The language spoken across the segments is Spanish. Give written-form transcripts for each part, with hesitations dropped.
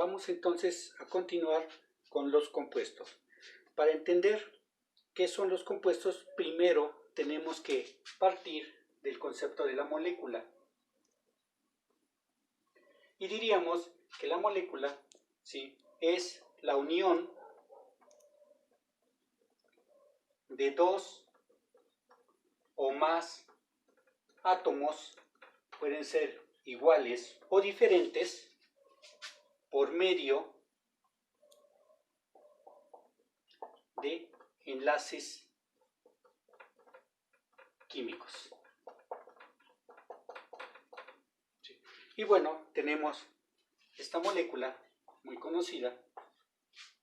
vamos entonces a continuar con los compuestos. Para entender qué son los compuestos, primero tenemos que partir del concepto de la molécula. Y diríamos que la molécula, ¿sí?, es la unión de dos o más átomos, pueden ser iguales o diferentes, por medio de enlaces químicos. Sí. Y bueno, tenemos esta molécula muy conocida,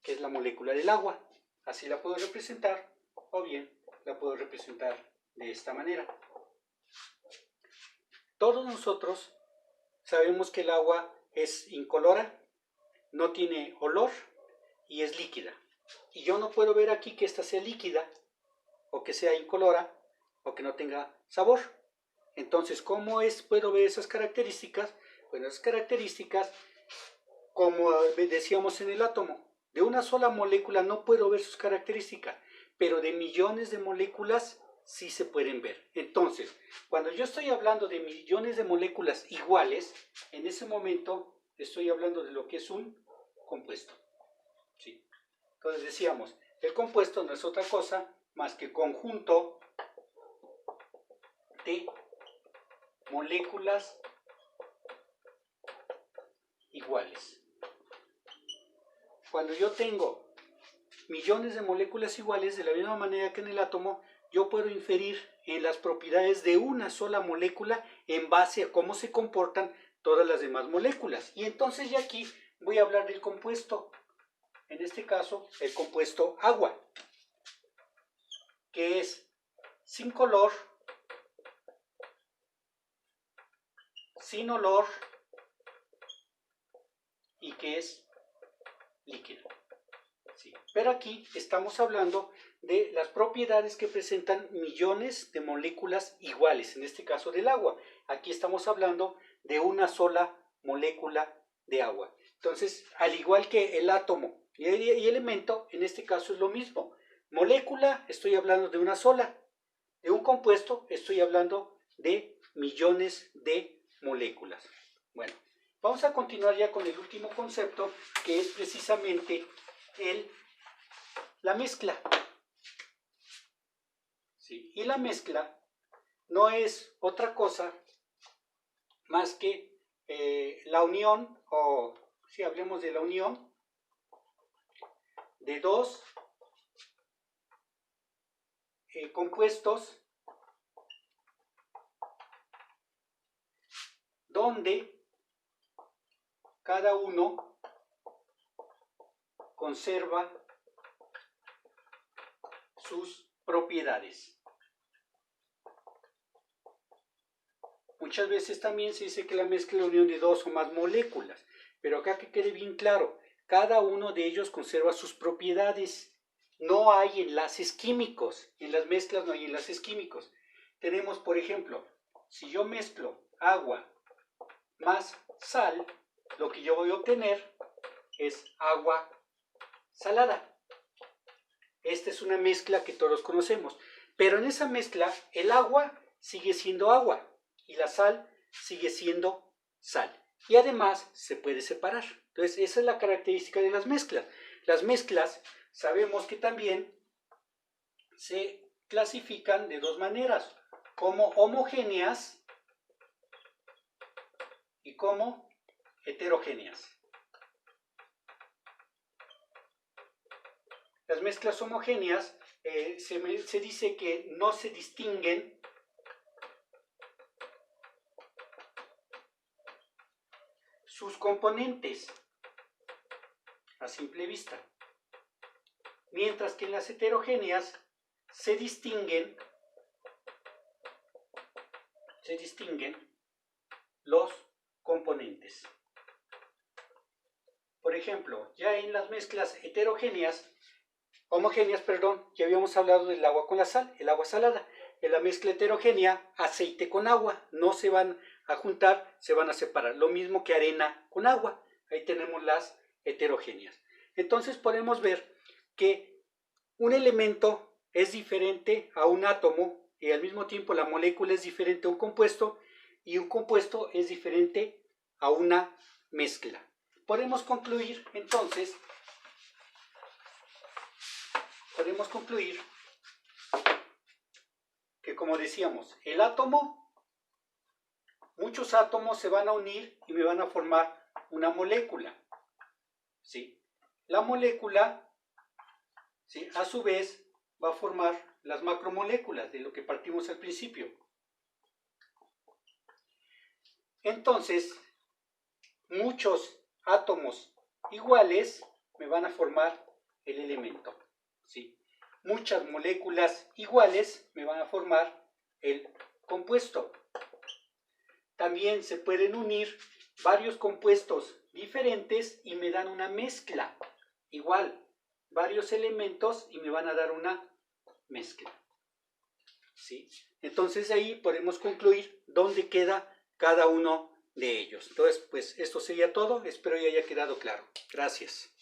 que es la molécula del agua. Así la puedo representar, o bien la puedo representar de esta manera. Todos nosotros sabemos que el agua es incolora, no tiene olor y es líquida. Y yo no puedo ver aquí que esta sea líquida, o que sea incolora, o que no tenga sabor. Entonces, ¿cómo puedo ver esas características? Bueno, esas características, como decíamos en el átomo, de una sola molécula no puedo ver sus características, pero de millones de moléculas sí se pueden ver. Entonces, cuando yo estoy hablando de millones de moléculas iguales, en ese momento estoy hablando de lo que es un compuesto. ¿Sí? Entonces decíamos, el compuesto no es otra cosa más que conjunto de moléculas iguales. Cuando yo tengo millones de moléculas iguales, de la misma manera que en el átomo, yo puedo inferir en las propiedades de una sola molécula en base a cómo se comportan todas las demás moléculas. Y entonces ya aquí voy a hablar del compuesto. En este caso, el compuesto agua, que es sin color, sin olor y que es líquido. Sí. Pero aquí estamos hablando de las propiedades que presentan millones de moléculas iguales, en este caso del agua. Aquí estamos hablando de una sola molécula de agua. Entonces, al igual que el átomo y elemento, en este caso es lo mismo. Molécula, estoy hablando de una sola. De un compuesto, estoy hablando de millones de moléculas. Bueno, vamos a continuar ya con el último concepto, que es precisamente la mezcla. ¿Sí? Y la mezcla no es otra cosa más que la unión, o si hablemos de la unión de dos compuestos donde cada uno conserva sus propiedades. Muchas veces también se dice que la mezcla es la unión de dos o más moléculas, pero acá que quede bien claro, cada uno de ellos conserva sus propiedades. No hay enlaces químicos, en las mezclas no hay enlaces químicos. Tenemos, por ejemplo, si yo mezclo agua más sal, lo que yo voy a obtener es agua salada. Esta es una mezcla que todos conocemos, pero en esa mezcla el agua sigue siendo agua y la sal sigue siendo sal. Y además se puede separar. Entonces esa es la característica de las mezclas. Las mezclas sabemos que también se clasifican de dos maneras, como homogéneas y como heterogéneas. Las mezclas homogéneas se dice que no se distinguen sus componentes a simple vista, mientras que en las heterogéneas se distinguen los componentes. Por ejemplo, ya en las mezclas homogéneas, ya habíamos hablado del agua con la sal, el agua salada. En la mezcla heterogénea, aceite con agua, no se van a juntar, se van a separar. Lo mismo que arena con agua. Ahí tenemos las heterogéneas. Entonces podemos ver que un elemento es diferente a un átomo y al mismo tiempo la molécula es diferente a un compuesto y un compuesto es diferente a una mezcla. Podemos concluir entonces, que como decíamos, el átomo, muchos átomos se van a unir y me van a formar una molécula, ¿sí? La molécula, ¿sí?, a su vez va a formar las macromoléculas de lo que partimos al principio. Entonces, muchos átomos iguales me van a formar el elemento, ¿sí? Muchas moléculas iguales me van a formar el compuesto. También se pueden unir varios compuestos diferentes y me dan una mezcla. Igual, varios elementos y me van a dar una mezcla, ¿sí? Entonces ahí podemos concluir dónde queda cada uno de ellos. Entonces, pues esto sería todo. Espero ya haya quedado claro. Gracias.